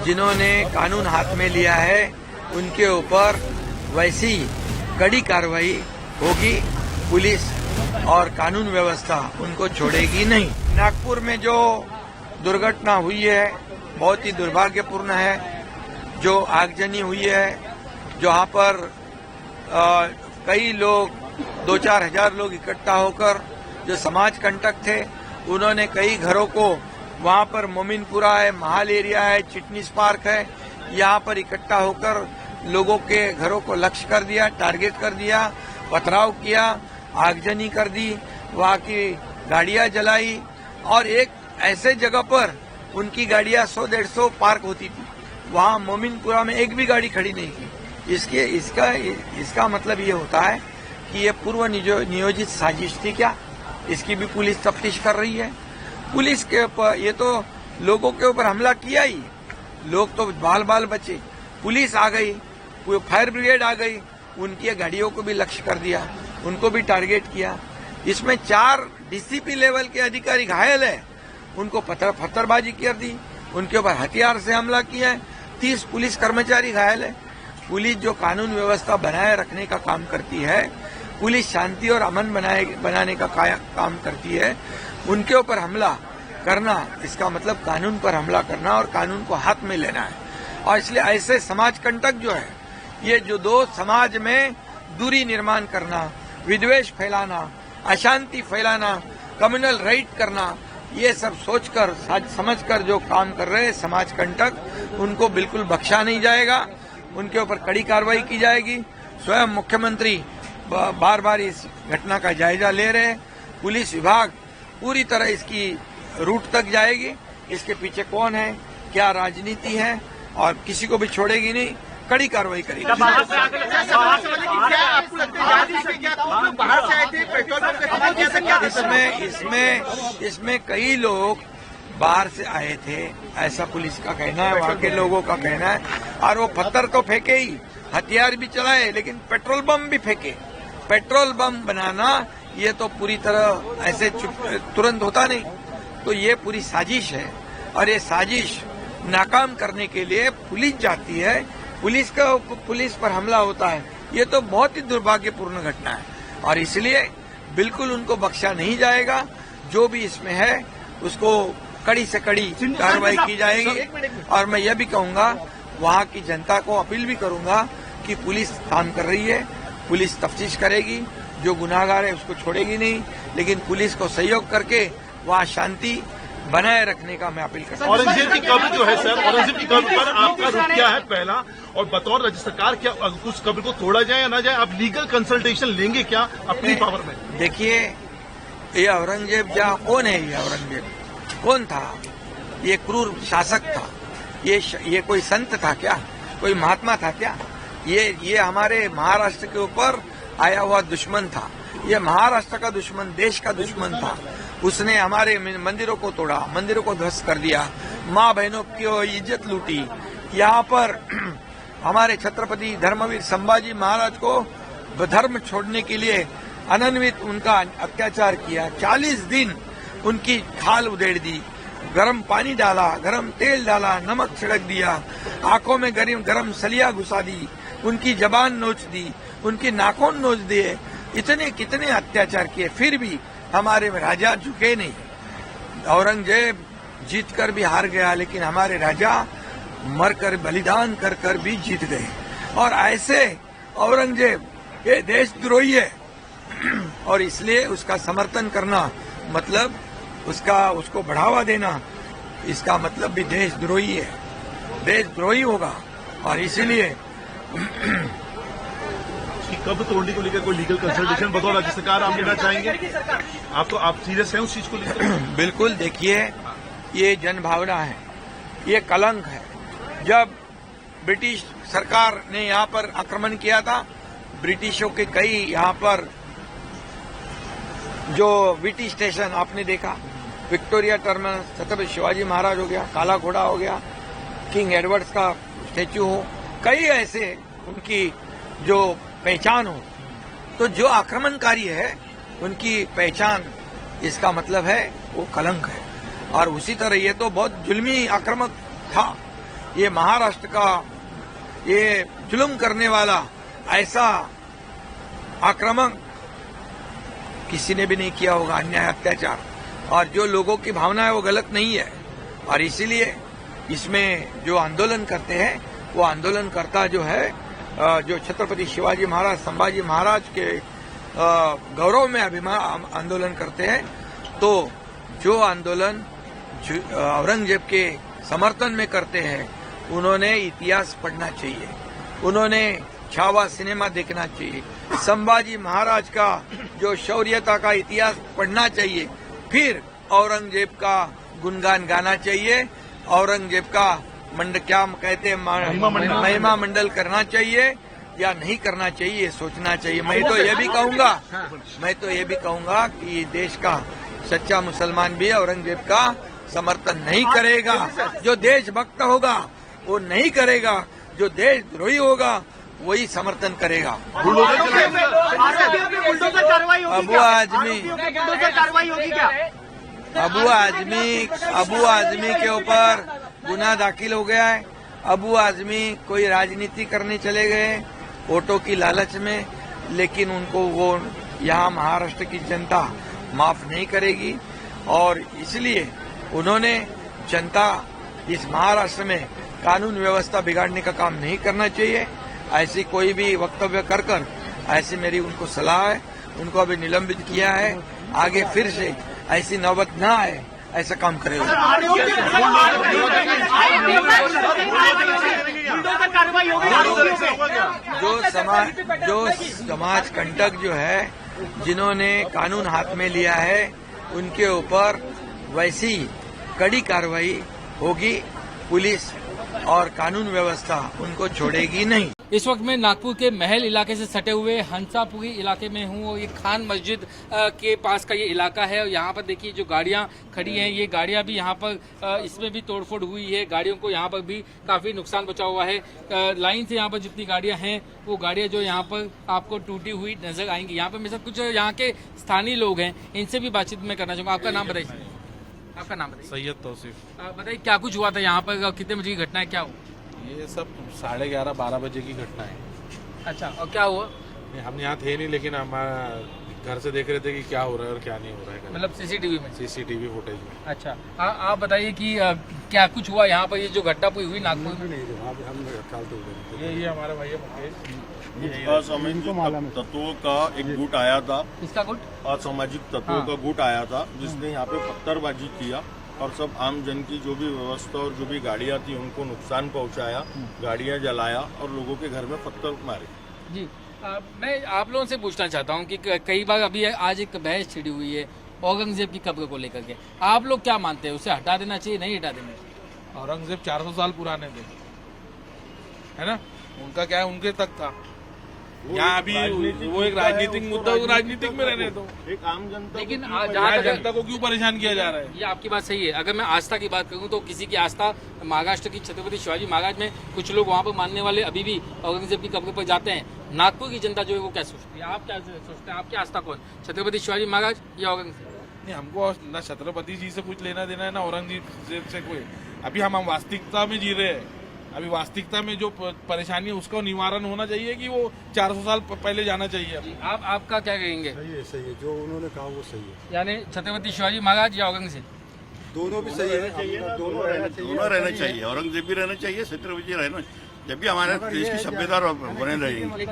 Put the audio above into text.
जिन्होंने कानून हाथ में लिया है उनके ऊपर वैसी कड़ी कार्रवाई होगी। पुलिस और कानून व्यवस्था उनको छोड़ेगी नहीं। नागपुर में जो दुर्घटना हुई है बहुत ही दुर्भाग्यपूर्ण है। जो आगजनी हुई है, जहां पर कई लोग 2-4 हजार लोग इकट्ठा होकर जो समाज कंटक थे, उन्होंने कई घरों को वहां पर मोमिनपुरा है, महाल एरिया है, चिटनीस पार्क है, यहां पर इकट्ठा होकर लोगों के घरों को लक्ष्य कर दिया, टारगेट कर दिया, पथराव किया, आगजनी कर दी, वहां की गाड़ियां जलाई और एक ऐसे जगह पर उनकी गाड़ियां 100-150 पार्क होती थी, वहां मोमिनपुरा में एक भी गाड़ी खड़ी नहीं की। इसका मतलब ये होता है कि ये पूर्व नियोजित साजिश थी क्या? इसकी भी पुलिस तफ्तीश कर रही है। पुलिस के ऊपर ये तो लोगों के ऊपर हमला किया ही, लोग तो बाल बाल बचे। पुलिस आ गई, फायर ब्रिगेड आ गई, उनकी गाड़ियों को भी लक्ष्य कर दिया, उनको भी टारगेट किया। इसमें 4 डीसीपी लेवल के अधिकारी घायल है, उनको पत्थरबाजी कर दी, उनके ऊपर हथियार से हमला किया है। 30 पुलिस कर्मचारी घायल है। पुलिस जो कानून व्यवस्था बनाए रखने का काम करती है, पुलिस शांति और अमन बनाने का काम करती है, उनके ऊपर हमला करना, इसका मतलब कानून पर हमला करना और कानून को हाथ में लेना है। और इसलिए ऐसे समाज कंटक जो है, ये जो दो समाज में दूरी निर्माण करना, विद्वेष फैलाना, अशांति फैलाना, कम्युनल राइट करना, ये सब सोचकर समझकर जो काम कर रहे हैं समाज कंटक, उनको बिल्कुल बख्शा नहीं जाएगा। उनके ऊपर कड़ी कार्रवाई की जाएगी। स्वयं मुख्यमंत्री बार बार इस घटना का जायजा ले रहे हैं। पुलिस विभाग पूरी तरह इसकी रूट तक जाएगी, इसके पीछे कौन है, क्या राजनीति है, और किसी को भी छोड़ेगी नहीं, कड़ी कार्रवाई करेगी। इसमें कई लोग बाहर से आए थे, ऐसा पुलिस का कहना है, वहाँ के लोगों का कहना है। और वो पत्थर तो फेंके ही, हथियार भी चलाए, लेकिन पेट्रोल बम भी फेंके। पेट्रोल बम बनाना ये तो पूरी तरह ऐसे तुरंत होता नहीं, तो ये पूरी साजिश है। और ये साजिश नाकाम करने के लिए पुलिस जाती है, पुलिस पर हमला होता है। ये तो बहुत ही दुर्भाग्यपूर्ण घटना है और इसलिए बिल्कुल उनको बख्शा नहीं जाएगा। जो भी इसमें है उसको कड़ी से कड़ी कार्रवाई की जाएगी। और मैं यह भी कहूंगा, वहां की जनता को अपील भी करूंगा कि पुलिस काम कर रही है, पुलिस तफ्तीश करेगी, जो गुनाहगार है उसको छोड़ेगी नहीं, लेकिन पुलिस को सहयोग करके वहां शांति बनाए रखने का मैं अपील करता हूं। औरंगजेब की कब्र जो है सर, औरंगजेब की कब्र पर आपका रुख क्या है पहला, और बतौर राज्य सरकार क्या उस कब्र को तोड़ा जाए या ना जाए, आप लीगल कंसल्टेशन लेंगे क्या अपनी पावर में? देखिए, ये औरंगजेब कौन है? ये औरंगजेब कौन था? ये क्रूर शासक था। ये कोई संत था क्या? कोई महात्मा था क्या? ये हमारे महाराष्ट्र के ऊपर आया हुआ दुश्मन था। ये महाराष्ट्र का दुश्मन, देश का दुश्मन था। उसने हमारे मंदिरों को तोड़ा, मंदिरों को ध्वस्त कर दिया, माँ बहनों की इज्जत लूटी। यहाँ पर हमारे छत्रपति धर्मवीर संभाजी महाराज को धर्म छोड़ने के लिए अनन्वित उनका अत्याचार किया। 40 दिन उनकी खाल उधेड़ दी, गरम पानी डाला, गरम तेल डाला, नमक छिड़क दिया, आंखों में गरम सलिया घुसा दी, उनकी जबान नोच दी, उनकी नाखून नोच दिए। इतने कितने अत्याचार किए, फिर भी हमारे राजा झुके नहीं। औरंगजेब जीतकर भी हार गया, लेकिन हमारे राजा मरकर बलिदान कर कर भी जीत गए। और ऐसे औरंगजेब ये देशद्रोही है और इसलिए उसका समर्थन करना मतलब उसको बढ़ावा देना, इसका मतलब भी देशद्रोही है, देशद्रोही होगा। और इसीलिए कब तोड़ने को लेकर कोई लीगल कंसल्टेशन बतौर राज्य सरकार आप लेना चाहेंगे? आप सीरियस हैं उस चीज को लेकर? बिल्कुल। देखिए, ये जनभावना है, ये कलंक है। जब ब्रिटिश सरकार ने यहाँ पर आक्रमण किया था, ब्रिटिशों के कई यहाँ पर जो वीटी स्टेशन आपने देखा, विक्टोरिया टर्मिनस, छत्रपति शिवाजी महाराज हो गया, काला घोड़ा हो गया, किंग एडवर्ड्स का स्टेच्यू हो, कई ऐसे उनकी जो पहचान हो, तो जो आक्रमणकारी है उनकी पहचान, इसका मतलब है वो कलंक है। और उसी तरह ये तो बहुत जुल्मी आक्रामक था, ये महाराष्ट्र का ये जुल्म करने वाला ऐसा आक्रमण किसी ने भी नहीं किया होगा, अन्याय अत्याचार। और जो लोगों की भावना है वो गलत नहीं है, और इसीलिए इसमें जो आंदोलन करते हैं वो आंदोलनकर्ता जो है, जो छत्रपति शिवाजी महाराज संभाजी महाराज के गौरव में अभिमान आंदोलन करते हैं, तो जो आंदोलन औरंगजेब के समर्थन में करते हैं उन्होंने इतिहास पढ़ना चाहिए, उन्होंने छावा सिनेमा देखना चाहिए, संभाजी महाराज का जो शौर्यता का इतिहास पढ़ना चाहिए, फिर औरंगजेब का गुणगान गाना चाहिए, औरंगजेब का क्या कहते हैं महिमा मंडल करना चाहिए या नहीं करना चाहिए, सोचना चाहिए। मैं तो ये भी कहूंगा कि देश का सच्चा मुसलमान भी औरंगजेब का समर्थन नहीं करेगा। जो देशभक्त होगा वो नहीं करेगा, जो देशद्रोही होगा वही समर्थन करेगा। अबू आजमी के ऊपर गुनाह दाखिल हो गया है। अबू आजमी कोई राजनीति करने चले गए वोटों की लालच में, लेकिन उनको वो यहाँ महाराष्ट्र की जनता माफ नहीं करेगी, और इसलिए उन्होंने जनता इस महाराष्ट्र में कानून व्यवस्था बिगाड़ने का काम नहीं करना चाहिए। ऐसी कोई भी वक्तव्य कर ऐसी मेरी उनको सलाह है, उनको अभी निलंबित किया है, आगे फिर से ऐसी नौबत न आए ऐसा काम करेगा। जो समाज कंटक जो है, जिन्होंने कानून हाथ में लिया है, उनके ऊपर वैसी कड़ी कार्रवाई होगी। पुलिस और कानून व्यवस्था उनको छोड़ेगी नहीं। इस वक्त मैं नागपुर के महल इलाके से सटे हुए हंसापुरी इलाके में हूँ। ये खान मस्जिद के पास का ये इलाका है, और यहाँ पर देखिए जो गाड़ियाँ खड़ी हैं, ये गाड़ियाँ भी यहाँ पर इसमें भी तोड़फोड़ हुई है। गाड़ियों को यहाँ पर भी काफ़ी नुकसान पहुँचा हुआ है। लाइन से यहाँ पर जितनी गाड़ियाँ हैं वो गाड़ियाँ जो यहाँ पर आपको टूटी हुई नजर आएंगी। यहाँ पर मेरे साथ कुछ यहाँ के स्थानीय लोग हैं, इनसे भी बातचीत में करना चाहूँगा। आपका नाम बताइए। आपका नाम बताइए। सैयद तौसीफ। बताइए क्या कुछ हुआ था यहाँ पर, कितने बजे की घटना है, क्या हुआ? ये सब 11:30-12 बजे की घटना है। अच्छा, और क्या हुआ? हम यहाँ थे नहीं, लेकिन हमारा घर से देख रहे थे कि क्या हो रहा है और क्या नहीं हो रहा है, मतलब सीसीटीवी में? सीसीटीवी फुटेज में। अच्छा, आप बताइए कि क्या कुछ हुआ यहाँ पर, ये जो घटना हुई नागपुर में? ये हमारा भाई है मुकेश। असामाजिक तत्वों का एक गुट आया था। किसका गुट? असामाजिक तत्वों का गुट आया था, जिसने यहाँ पे पत्थरबाजी किया और सब आम जन की जो भी व्यवस्था और जो भी गाड़ियाँ थी उनको नुकसान पहुँचाया, गाड़ियाँ जलाया और लोगों के घर में पत्थर मारे। जी, मैं आप लोगों से पूछना चाहता हूँ कि कई बार अभी आज एक बहस छिड़ी हुई है औरंगजेब की कब्र को लेकर के, आप लोग क्या मानते हैं, उसे हटा देना चाहिए, नहीं हटा देना चाहिए? औरंगजेब 400 साल पुराने थे, है ना, उनका क्या है, उनके तक था। यहाँ अभी वो एक राजनीतिक मुद्दा, राजनीतिक में रहने दो, एक आम जनता। लेकिन जनता को क्यों परेशान किया जा रहा है? ये आपकी बात सही है। अगर मैं आस्था की बात करूं तो किसी की आस्था महाराष्ट्र की छत्रपति शिवाजी महाराज में, कुछ लोग वहां पर मानने वाले अभी भी औरंगजेब की कब्र पर जाते हैं। नागपुर की जनता जो है वो क्या सोचती है, आप क्या सोचते हैं, आपकी आस्था कौन, छत्रपति शिवाजी महाराज या औरंगजेब? नहीं, हमको ना छत्रपति जी से कुछ लेना देना है, ना औरंगजेब से कोई। अभी हम वास्तविकता में जी रहे हैं। अभी वास्तविकता में जो परेशानी है उसका निवारण होना चाहिए कि वो 400 साल पहले जाना चाहिए। आपका क्या कहेंगे? सही है, जो उन्होंने कहा वो सही है। यानी छत्रपति शिवाजी महाराज या औरंगजेब, दोनों भी सही है, दोनों रहना चाहिए। औरंगजेब भी रहना चाहिए, छत्रपति रहना, जब भी हमारे देश की सभ्यता बने रहेगी।